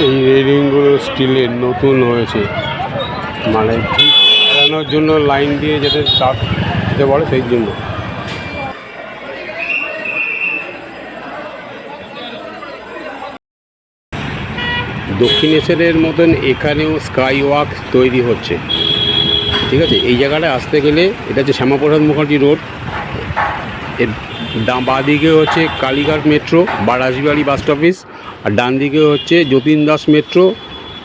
এই রেলিংগুলো স্টিলের নতুন হয়েছে, মানে ঠিক এড়ানোর জন্য লাইন দিয়ে যাতে চাপ দিতে পারে সেই জন্য। দক্ষিণেশ্বরের মতন এখানেও স্কাই ওয়াক তৈরি হচ্ছে, ঠিক আছে। এই জায়গাটায় আসতে গেলে এটা হচ্ছে শ্যামাপ্রসাদ মুখার্জি রোড, এর বাঁ দিকে হচ্ছে কালীঘাট মেট্রো বা রাজবাড়ি বাস স্টপেজ, আর ডান দিকে হচ্ছে যতীন দাস মেট্রো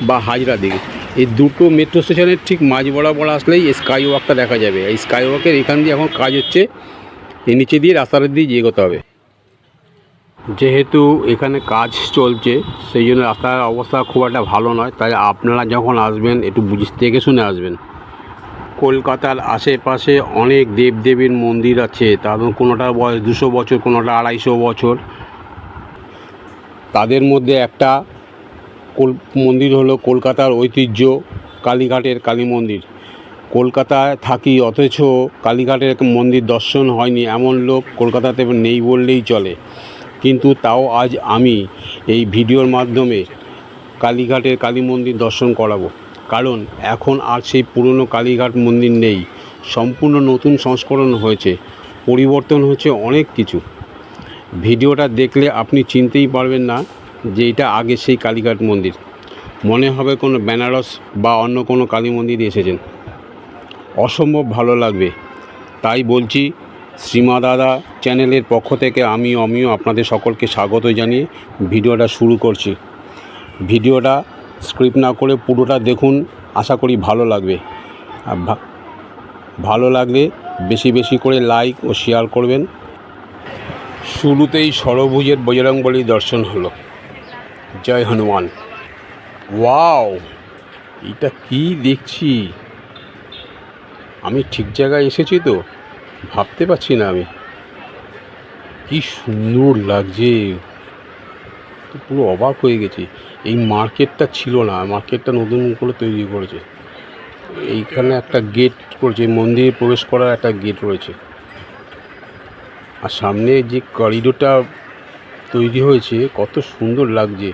বা হাজরা দিকে। এই দুটো মেট্রো স্টেশনের ঠিক মাঝ বরাবর আসলেই এই স্কাই ওয়াকটা দেখা যাবে। এই স্কাই ওয়াকের এখান দিয়ে এখন কাজ হচ্ছে, এই নিচে দিয়ে রাস্তাটা দিয়ে এগোতে হবে। যেহেতু এখানে কাজ চলছে সেই জন্য রাস্তার অবস্থা খুব একটা ভালো নয়, তাই আপনারা যখন আসবেন একটু দেখে শুনে আসবেন। কলকাতার আশেপাশে অনেক দেবদেবীর মন্দির আছে, তাদের কোনোটার বয়স 200 বছর, কোনোটা 250 বছর। তাদের মধ্যে একটা মন্দির হলো কলকাতার ঐতিহ্য কালীঘাটের কালী মন্দির। কলকাতায় থাকি অথচ কালীঘাটের মন্দির দর্শন হয়নি এমন লোক কলকাতাতে নেই বললেই চলে। কিন্তু তাও আজ আমি এই ভিডিওর মাধ্যমে কালীঘাটের কালী মন্দির দর্শন করাবো, কারণ এখন আর সেই পুরনো কালীঘাট মন্দির নেই, সম্পূর্ণ নতুন সংস্করণ হয়েছে, পরিবর্তন হয়েছে অনেক কিছু। ভিডিওটা দেখলে আপনি চিনতেই পারবেন না যে এটা আগে সেই কালীঘাট মন্দির, মনে হবে কোনো বেনারস বা অন্য কোনো কালী মন্দিরে এসেছেন। অসম্ভব ভালো লাগবে। তাই বলছি, শ্রীমা দাদা চ্যানেলের পক্ষ থেকে আমিও আপনাদের সকলকে স্বাগত জানিয়ে ভিডিওটা শুরু করছি। ভিডিওটা স্ক্রিপ্ট না করে পুরোটা দেখুন, আশা করি ভালো লাগবে। আর ভালো লাগলে বেশি বেশি করে লাইক ও শেয়ার করবেন। শুরুতেই ষড়ভুজের বজরংবলী দর্শন হলো। জয় হনুমান। ওয়াও, এটা কি দেখছি, আমি ঠিক জায়গায় এসেছি তো? ভাবতে পারছি না আমি, কি সুন্দর লাগছে, তো পুরো অবাক হয়ে গেছি। এই মার্কেটটা ছিল না, মার্কেটটা নতুন করে তৈরি করেছে। এইখানে একটা গেট করেছে, মন্দিরে প্রবেশ করার একটা গেট রয়েছে, আর সামনে যে করিডোরটা তৈরি হয়েছে কত সুন্দর লাগছে।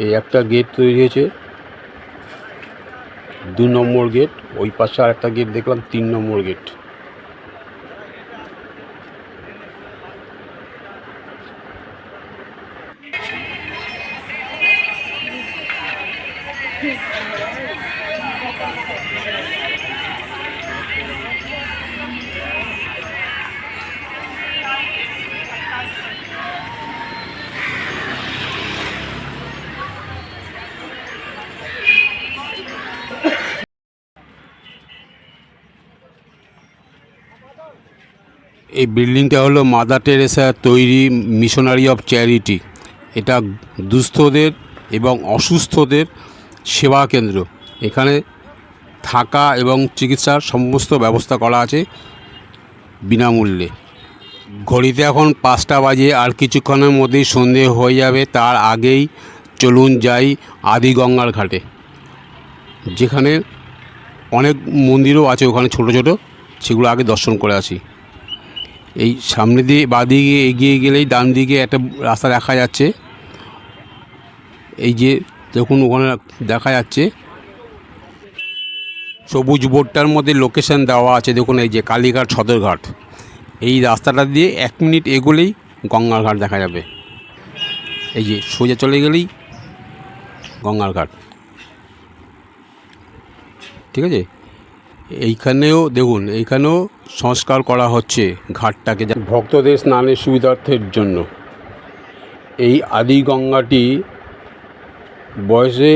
এই একটা গেট তৈরি হয়েছে, 2 নম্বর গেট, ওই পাশে আর একটা গেট দেখলাম 3 নম্বর গেট। এই বিল্ডিংটা হলো মাদার টেরেসা তৈরি মিশনারি অফ চ্যারিটি। এটা দুস্থদের এবং অসুস্থদের সেবা কেন্দ্র। এখানে থাকা এবং চিকিৎসার সমস্ত ব্যবস্থা করা আছে বিনামূল্যে। ঘড়িতে এখন 5টা বাজে, আর কিছুক্ষণের মধ্যেই সন্ধে হয়ে যাবে। তার আগেই চলুন যাই আদি গঙ্গার ঘাটে, যেখানে অনেক মন্দিরও আছে ওখানে ছোট ছোট, সেগুলো আগে দর্শন করে আসি। এই সামনে দিয়ে বাঁদিকে এগিয়ে গেলেই ডান দিকে একটা রাস্তা দেখা যাচ্ছে। এই যে দেখুন ওখানে দেখা যাচ্ছে সবুজ বোর্ডটার মধ্যে লোকেশন দেওয়া আছে, দেখুন এই যে কালীঘাট সদরঘাট। এই রাস্তাটা দিয়ে 1 মিনিট এগোলেই গঙ্গার ঘাট দেখা যাবে। এই যে সোজা চলে গেলেই গঙ্গার ঘাট, ঠিক আছে। এইখানেও দেখুন, এইখানেও সংস্কার করা হচ্ছে ঘাটটাকে ভক্তদের স্নানের সুবিধার্থের জন্য। এই আদি গঙ্গাটি বয়সে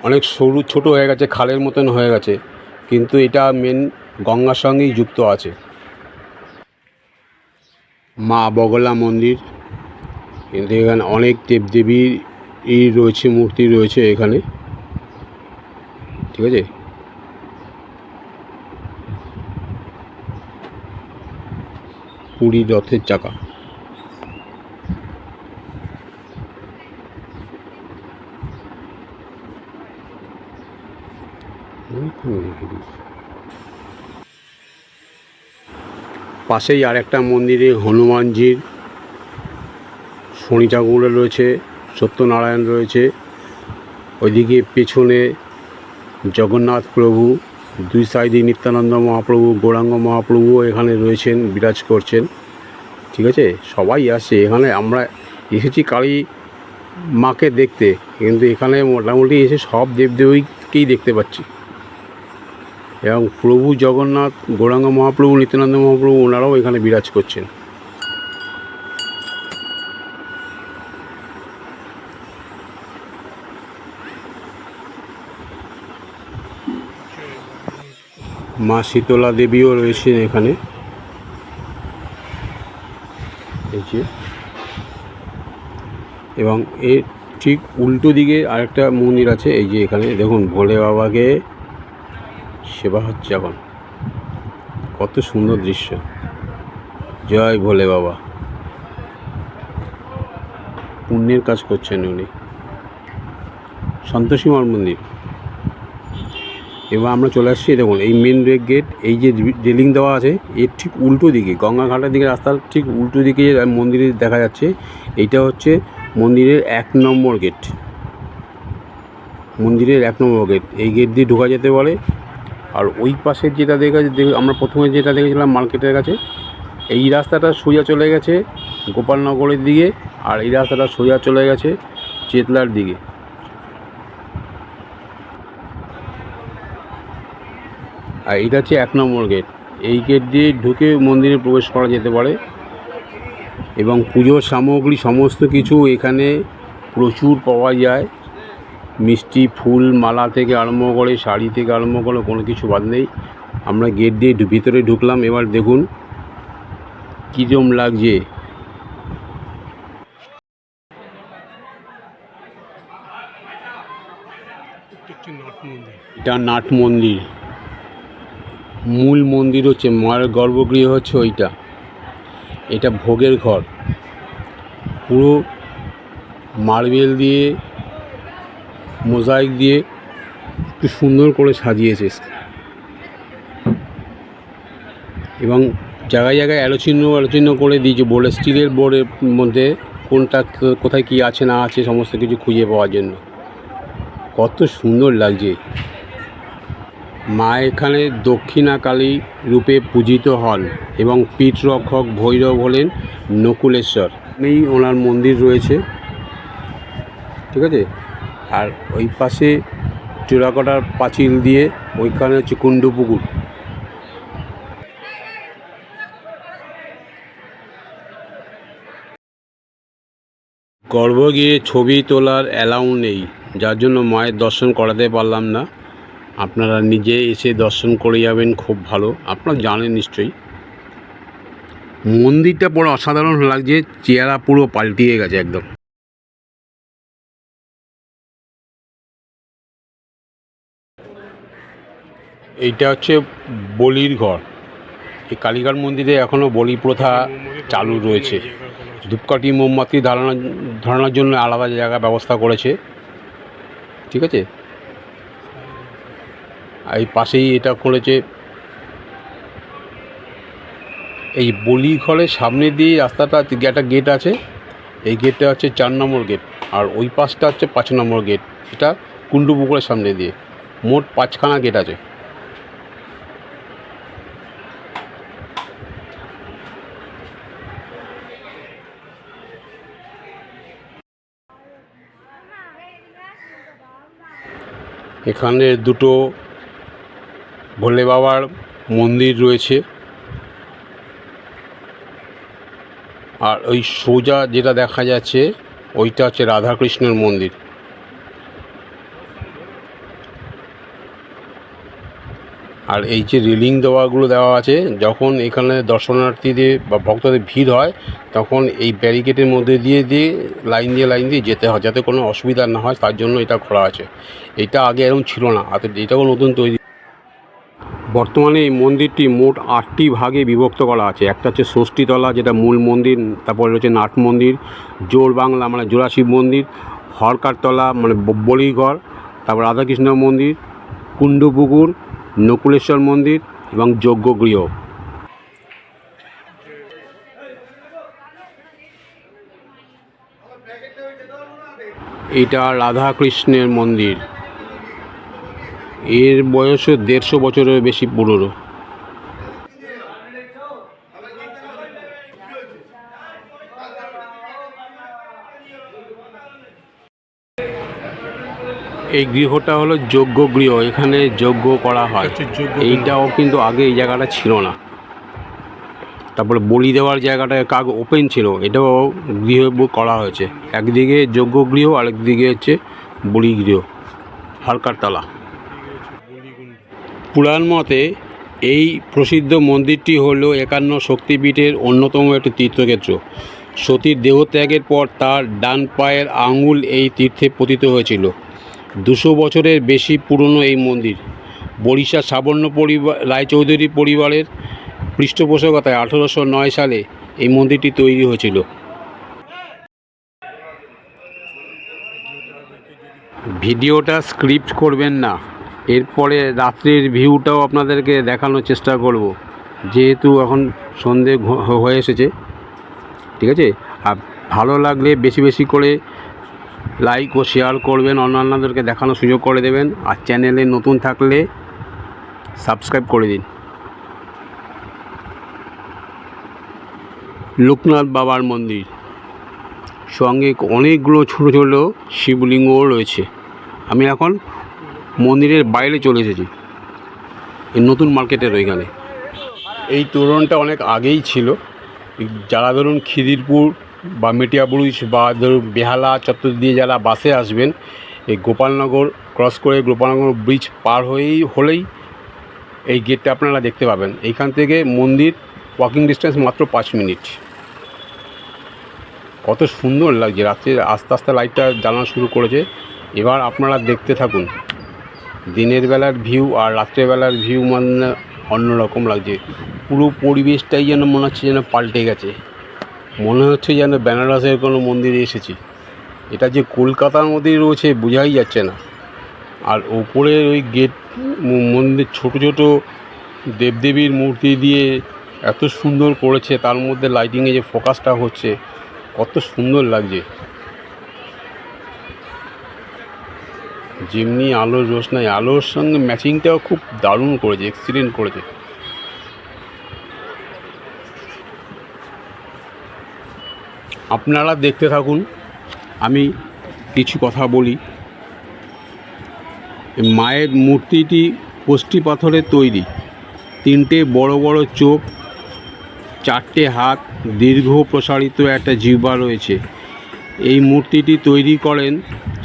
অনেক সরু ছোট হয়ে গেছে, খালের মতন হয়ে গেছে, কিন্তু এটা মেন গঙ্গার সঙ্গেই যুক্ত আছে। মা বগলা মন্দির, কিন্তু এখানে অনেক দেবদেবীর রয়েছে, মূর্তি রয়েছে এখানে, ঠিক আছে। পুরী রথের চাকা, পাশেই আর একটা মন্দিরে হনুমানজির, শনি ঠাকুর রয়েছে, সত্যনারায়ণ রয়েছে, ওইদিকে পেছনে জগন্নাথ প্রভু, দুই সাইডে নিত্যানন্দ মহাপ্রভু, গৌরাঙ্গ মহাপ্রভু এখানে রয়েছেন, বিরাজ করছেন। ঠিক আছে, সবাই আসে এখানে। আমরা এসেছি কালী মাকে দেখতে, কিন্তু এখানে মোটামুটি এসে সব দেবদেবীকেই দেখতে পাচ্ছি। এবং প্রভু জগন্নাথ, গৌরাঙ্গ মহাপ্রভু, নিত্যানন্দ মহাপ্রভু ওনারাও এখানে বিরাজ করছেন। মা শীতলা দেবীও রয়েছেন এখানে। এই যে, এবং এর ঠিক উল্টো দিকে আরেকটা মন্দির আছে। এই যে এখানে দেখুন, ভোলে বাবাকে সেবা হচ্ছে এখন। কত সুন্দর দৃশ্য। জয় ভোলে বাবা, পুণ্যের কাজ করছেন উনি। সন্তোষী মার মন্দির। এবার আমরা চলে আসছি, দেখুন এই মেন গেট, এই যে রেলিং দেওয়া আছে এর ঠিক উল্টো দিকে, গঙ্গাঘাটের দিকে রাস্তার ঠিক উল্টো দিকে মন্দিরে দেখা যাচ্ছে। এইটা হচ্ছে মন্দিরের 1 নম্বর গেট। মন্দিরের 1 নম্বর গেট, এই গেট দিয়ে ঢোকা যেতে পারে। আর ওই পাশে যেটা আমরা প্রথমে যেটা দেখেছিলাম মার্কেটের কাছে, এই রাস্তাটা সোজা চলে গেছে গোপালনগরের দিকে, আর এই রাস্তাটা সোজা চলে গেছে চেতলার দিকে। আর এটা হচ্ছে 1 নম্বর গেট। এই গেট দিয়ে ঢুকে মন্দিরে প্রবেশ করা যেতে পারে। এবং পুজোর সামগ্রী সমস্ত কিছু এখানে প্রচুর পাওয়া যায়। মিষ্টি, ফুল, মালা থেকে আরম্ভ করে, শাড়ি থেকে আরম্ভ করে কোনো কিছু বাদ নেই। আমরা গেট দিয়ে ভিতরে ঢুকলাম। এবার দেখুন কীরকম লাগছে। এটা নাট মন্দির। মূল মন্দির হচ্ছে, মায়ের গর্ভগৃহ হচ্ছে ওইটা। এটা ভোগের ঘর, পুরো মার্বেল দিয়ে, মোজাইক দিয়ে একটু সুন্দর করে সাজিয়েছে। এবং জায়গায় জায়গায় আলোচিহ্ন করে দিয়েছে বোর্ডে, স্টিলের বোর্ডের মধ্যে কোনটা কোথায় কী আছে না আছে সমস্ত কিছু খুঁজে পাওয়ার জন্য। কত সুন্দর লাগছে। মা এখানে দক্ষিণাকালী রূপে পূজিত হন এবং পীঠরক্ষক ভৈরব হলেন নকুলেশ্বর। এই ওনার মন্দির রয়েছে। ঠিক আছে, আর ওই পাশে টেরাকোটার পাঁচিল দিয়ে ওইখানে হচ্ছে কুণ্ডু পুকুর। গর্ভগৃহে ছবি তোলার অ্যালাউ নেই, যার জন্য মায়ের দর্শন করাতে পারলাম না। আপনারা নিজে এসে দর্শন করে যাবেন, খুব ভালো। আপনারা জানেন নিশ্চয়ই। মন্দিরটা পুরো অসাধারণ লাগছে, চেহারা পুরো পাল্টিয়ে গেছে একদম। এইটা হচ্ছে বলির ঘর। এই কালীঘাট মন্দিরে এখনও বলি প্রথা চালু রয়েছে। ধূপকাঠি, মোমবাতি ধরানোর জন্য আলাদা জায়গা ব্যবস্থা করেছে। ঠিক আছে, এই পাশেই এটা করেছে। এই বলি ঘরের সামনে দিয়ে রাস্তাটা, একটা গেট আছে। এই গেটটা হচ্ছে 4 নম্বর গেট, আর ওই পাশটা হচ্ছে 5 নম্বর গেট। এটা কুণ্ডু পুকুরের সামনে দিয়ে। মোট 5খানা গেট আছে। এখানে দুটো ভোলে বাবার মন্দির রয়েছে। আর ওই সোজা যেটা দেখা যাচ্ছে ওইটা হচ্ছে রাধাকৃষ্ণের মন্দির। আর এই যে রেলিং দেওয়া আছে, যখন এখানে দর্শনার্থীদের বা ভক্তদের ভিড় হয় তখন এই ব্যারিকেডের মধ্যে দিয়ে লাইন দিয়ে যেতে হয়, যাতে কোনো অসুবিধা না হয়, তার জন্য এটা করা আছে। এটা আগে এরকম ছিল না, এটাও নতুন তৈরি। বর্তমানে এই মন্দিরটি মোট 8টি ভাগে বিভক্ত করা আছে। একটা হচ্ছে ষষ্ঠীতলা, যেটা মূল মন্দির। তারপরে হচ্ছে নাট মন্দির, জোর বাংলা মানে জোড়াশিব মন্দির, হরকারতলা মানে বলিঘর, তারপর রাধাকৃষ্ণ মন্দির, কুণ্ডু পুকুর, নকুলেশ্বর মন্দির এবং যজ্ঞগৃহ। এটা রাধা কৃষ্ণের মন্দির। এর বয়সও 150 বছরের বেশি পুরনো। এই গৃহটা হলো যজ্ঞ গৃহ, এখানে যজ্ঞ করা হয়। এইটাও কিন্তু আগে এই জায়গাটা ছিল না। তারপরে বলি দেওয়ার জায়গাটা ওপেন ছিল, এটাও গৃহ করা হয়েছে। একদিকে যজ্ঞ গৃহ, আরেকদিকে হচ্ছে বলি গৃহ, হালকার তালা। পুরাণ মতে এই প্রসিদ্ধ মন্দিরটি হলো 51 শক্তিপীঠের অন্যতম একটি তীর্থক্ষেত্র। সতীর দেহত্যাগের পর তার ডান পায়ের আঙুল এই তীর্থে পতিত হয়েছিল। 200 বছরের বেশি পুরনো এই মন্দির বরিশার সাবর্ণ রায়চৌধুরী পরিবারের পৃষ্ঠপোষকতায় 1809 সালে এই মন্দিরটি তৈরি হয়েছিল। ভিডিওটা স্ক্রিপ্ট করবেন না, এরপরে রাত্রের ভিউটাও আপনাদেরকে দেখানোর চেষ্টা করব, যেহেতু এখন সন্ধে হয়ে এসেছে। ঠিক আছে, আর ভালো লাগলে বেশি বেশি করে লাইক ও শেয়ার করবেন, অন্যান্যদেরকে দেখানোর সুযোগ করে দেবেন। আর চ্যানেলে নতুন থাকলে সাবস্ক্রাইব করে দিন। লোকনাথ বাবার মন্দির, সঙ্গে অনেকগুলো ছোটো ছোটো শিবলিঙ্গও রয়েছে। আমি এখন মন্দিরের বাইরে চলে এসেছি, এই নতুন মার্কেটের ওইখানে। এই তোরণটা অনেক আগেই ছিল। যারা ধরুন খিদিরপুর বা মেটিয়াবুরুজ বা ধরুন বেহালা চত্বর দিয়ে যারা বাসে আসবেন, এই গোপালনগর ক্রস করে গোপালনগর ব্রিজ পার হলেই এই গেটটা আপনারা দেখতে পাবেন। এইখান থেকে মন্দির ওয়াকিং ডিস্টেন্স মাত্র 5 মিনিট। কত সুন্দর লাগছে, রাত্রে আস্তে আস্তে লাইটটা জ্বালানো শুরু করেছে। এবার আপনারা দেখতে থাকুন। দিনের বেলার ভিউ আর রাত্রেবেলার ভিউ মানে অন্যরকম লাগছে। পুরো পরিবেশটাই যেন মনে হচ্ছে যেন পাল্টে গেছে, মনে হচ্ছে যেন বেনারসের কোনো মন্দিরে এসেছি। এটা যে কলকাতার মধ্যেই রয়েছে বোঝাই যাচ্ছে না। আর ওপরের ওই গেট মন্দির ছোট ছোট দেবদেবীর মূর্তি দিয়ে এত সুন্দর করেছে, তার মধ্যে লাইটিংয়ে যে ফোকাসটা হচ্ছে কত সুন্দর লাগছে। যেমনি আলোর রোশনাই, আলোর সঙ্গে ম্যাচিংটাও খুব দারুণ করেছে, এক্সিলেন্ট করেছে। আপনারা দেখতে থাকুন, আমি কিছু কথা বলি। মায়ের মূর্তিটি কষ্টি পাথরের তৈরি, 3টে বড় বড় চোখ, 4টে হাত, দীর্ঘ প্রসারিত একটা জিহ্বা রয়েছে। এই মূর্তিটি তৈরি করেন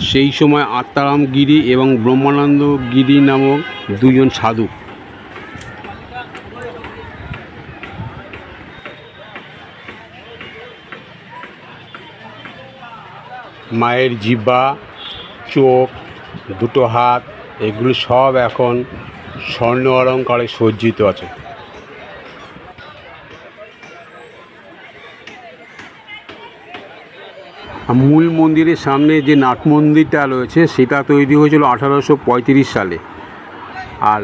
সেই সময় আত্মারাম গিরি এবং ব্রহ্মানন্দ গিরি নামক 2জন সাধু। মায়ের জিহ্বা, চোখ, 2টো হাত, এগুলো সব এখন স্বর্ণ অলঙ্কারে সজ্জিত আছে। মূল মন্দিরের সামনে যে নাট মন্দিরটা রয়েছে সেটা তৈরি হয়েছিল 1835 সালে। আর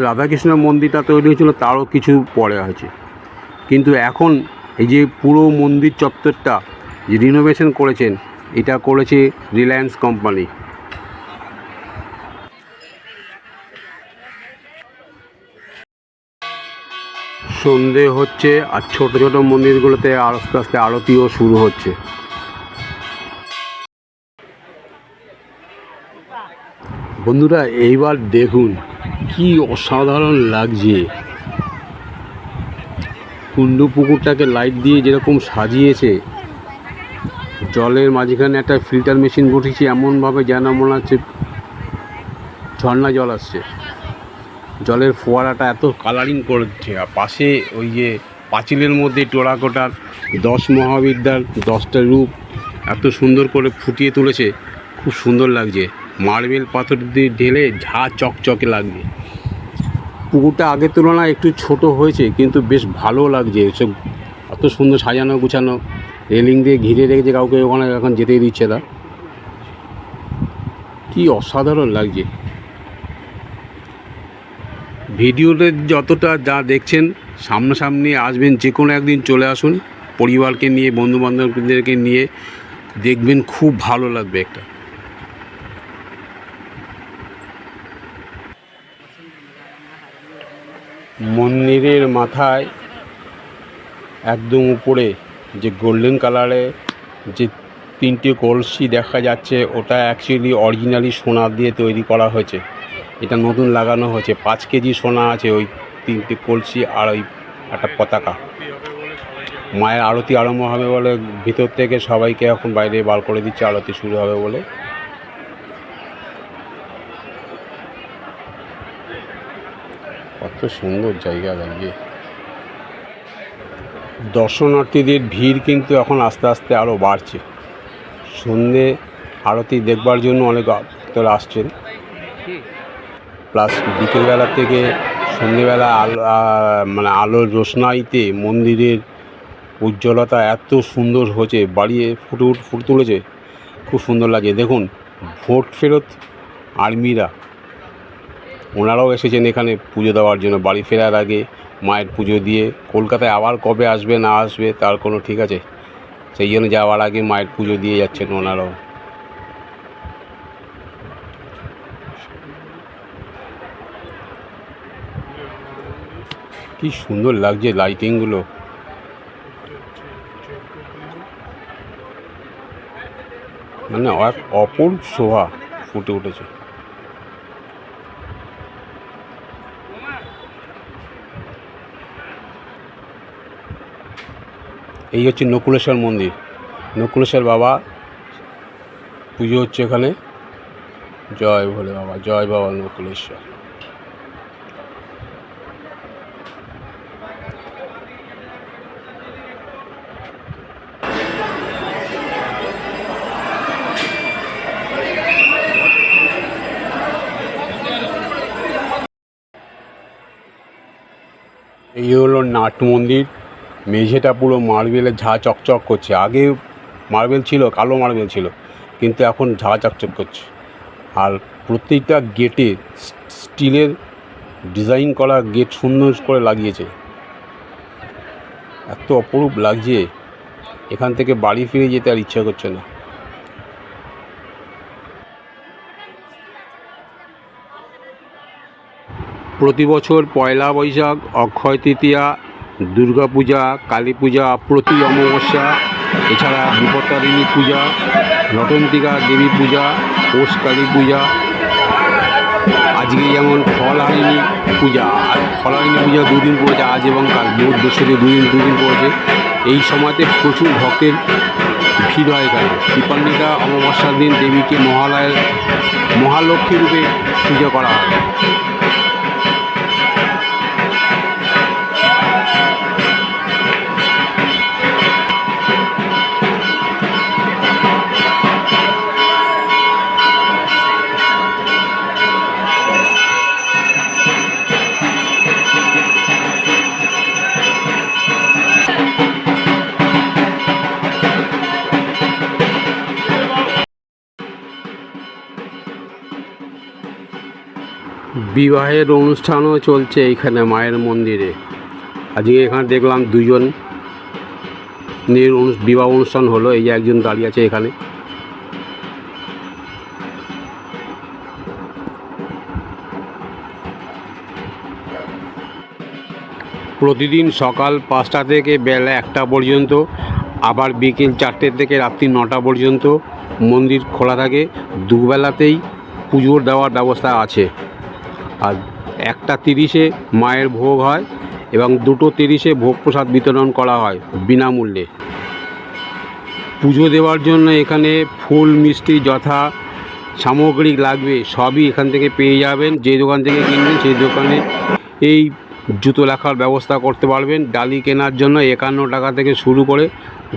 রাধাকৃষ্ণ মন্দিরটা তৈরি হয়েছিল তারও কিছু পরে হয়েছে। কিন্তু এখন এই যে পুরো মন্দির চত্বরটা যে রিনোভেশন করেছেন, এটা করেছে রিলায়েন্স কোম্পানি। সন্ধে হচ্ছে আর ছোটো ছোটো মন্দিরগুলোতে আস্তে আস্তে আরতিও শুরু হচ্ছে। বন্ধুরা এইবার দেখুন কি অসাধারণ লাগছে। কুণ্ডু পুকুরটাকে লাইট দিয়ে যেরকম সাজিয়েছে, জলের মাঝখানে একটা ফিল্টার মেশিন বসিয়েছে এমনভাবে যেন মনে হচ্ছে ঝর্ণা জল আসছে। জলের ফোয়ারাটা এত কালারিং করেছে। আর পাশে ওই যে পাঁচিলের মধ্যে টেরাকোটার 10 মহাবিদ্যার 10টা রূপ এত সুন্দর করে ফুটিয়ে তুলেছে, খুব সুন্দর লাগছে। মার্বেল পাথর দিয়ে ঢেলে ঝা চকচকে লাগছে। পুকুরটা আগের তুলনায় একটু ছোট হয়েছে, কিন্তু বেশ ভালো লাগছে। সব এত সুন্দর সাজানো গুছানো, রেলিং দিয়ে ঘিরে রেখেছে, কাউকে ওখানে এখন যেতেই দিচ্ছে না। কি অসাধারণ লাগছে। ভিডিওতে যতটা যা দেখছেন, সামনাসামনি আসবেন, যে কোনো একদিন চলে আসুন পরিবারকে নিয়ে, বন্ধুবান্ধবদেরকে নিয়ে, দেখবেন, খুব ভালো লাগবে একটা। মন্দিরের মাথায় একদম উপরে যে গোল্ডেন কালারে যে 3টে কলসি দেখা যাচ্ছে, ওটা অ্যাকচুয়ালি অরিজিনালি সোনা দিয়ে তৈরি করা হয়েছে। এটা নতুন লাগানো হয়েছে। 5 কেজি সোনা আছে ওই 3টে কলসি আর ওই একটা পতাকা। মায়ের আরতি আরম্ভ হবে বলে ভিতর থেকে সবাইকে এখন বাইরে বার করে দিচ্ছে, আরতি শুরু হবে বলে। কত সুন্দর জায়গা লাগে। দর্শনার্থীদের ভিড় কিন্তু এখন আস্তে আস্তে আরও বাড়ছে। সন্ধে আরতি দেখবার জন্য অনেক ভক্তরা আসছেন। প্লাস বিকেলবেলা থেকে সন্ধেবেলা আলোর রোশনাইতে মন্দিরের উজ্জ্বলতা এত সুন্দর হয়েছে, বাড়িয়ে ফুটে তুলেছে, খুব সুন্দর লাগে। দেখুন, ভোট ফেরত আর্মিরা ওনারাও এসেছেন এখানে পুজো দেওয়ার জন্য। বাড়ি ফেরার আগে মায়ের পুজো দিয়ে কলকাতায় আবার কবে আসবে না আসবে তার কোনো ঠিক আছে, সেই জন্য যাওয়ার আগে মায়ের পুজো দিয়ে যাচ্ছেন ওনারাও। কি সুন্দর লাগছে লাইটিংগুলো, মানে এক অপূর্ব শোভা ফুটে উঠেছে। এই হচ্ছে নকুলেশ্বর মন্দির। নকুলেশ্বর বাবা পুজো হচ্ছে এখানে। জয় ভোলে বাবা, জয় বাবা নকুলেশ্বর। এই হলো নাট মন্দির। মেঝেটা পুরো মার্বেলের ঝাঁ চকচক করছে। আগে মার্বেল ছিল, কালো মার্বেল ছিল, কিন্তু এখন ঝাঁ চকচক করছে। আর প্রত্যেকটা গেটে স্টিলের ডিজাইন করা গেট সুন্দর করে লাগিয়েছে। এত অপরূপ লাগছে, এখান থেকে বাড়ি ফিরে যেতে আর ইচ্ছা করছে না। প্রতি বছর পয়লা বৈশাখ, অক্ষয় তৃতীয়া, দুর্গা পূজা, কালী পূজা, প্রতি অমাবস্যা, এছাড়া বিপত্তারিণী পূজা, রটন্তিকা দেবী পূজা, পৌষ কালী পূজা, আজকে যেমন ফলহারিণী পূজা, আর ফলহারিণী পূজা 2 দিন পড়েছে, আজ এবং কাল, বৃহস্পতি 2 দিন পড়েছে। এই সময়তে প্রচুর ভক্তের ভিড় হয় এখানে। কৃপান্বিতা অমাবস্যার দিন দেবীকে মহালক্ষ্মী রূপে পুজো করা হয়। বিবাহের অনুষ্ঠানও চলছে এইখানে মায়ের মন্দিরে। আজকে এখানে দেখলাম 2 জনের বিবাহ অনুষ্ঠান হলো। এই যে একজন দাঁড়িয়ে আছে এখানে। প্রতিদিন সকাল 5টা থেকে বেলা 1টা পর্যন্ত, আবার বিকেল 4টে থেকে রাত্রি 9টা পর্যন্ত মন্দির খোলা থাকে। দুবেলাতেই পুজোর দেওয়ার ব্যবস্থা আছে। আর 1টা 30-এ মায়ের ভোগ হয় এবং 2টো 30-এ ভোগ প্রসাদ বিতরণ করা হয় বিনামূল্যে। পুজো দেওয়ার জন্য এখানে ফুল মিষ্টি যথা সামগ্রী লাগবে সবই এখান থেকে পেয়ে যাবেন। যে দোকান থেকে কিনবেন সেই দোকানে এই জুতো লেখার ব্যবস্থা করতে পারবেন। ডালি কেনার জন্য 51 টাকা থেকে শুরু করে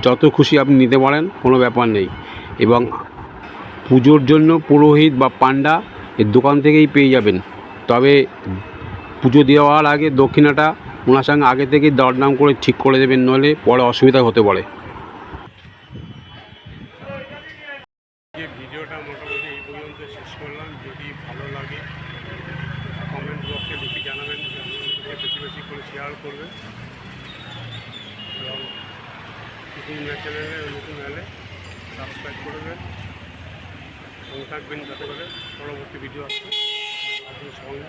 যত খুশি আপনি নিতে পারেন, কোনো ব্যাপার নেই। এবং পুজোর জন্য পুরোহিত বা পান্ডা এর দোকান থেকেই পেয়ে যাবেন। তবে পুজো দেওয়ার আগে দক্ষিণাটা ওনার সঙ্গে আগে থেকেই দরদাম করে ঠিক করে দেবেন, নইলে পরে অসুবিধা হতে পারে। ভিডিওটা মোটামুটি এই পর্যন্ত শেষ করলাম। যদি ভালো লাগে কমেন্ট বক্সে লিখে জানাবেন, বেশি বেশি করে শেয়ার করবেন এবং নতুন চ্যানেলে নতুন এলে সাবস্ক্রাইব করে দেবেন, সঙ্গে থাকবেন যাতে করে পরবর্তী ভিডিও আসবে আপনার সঙ্গে।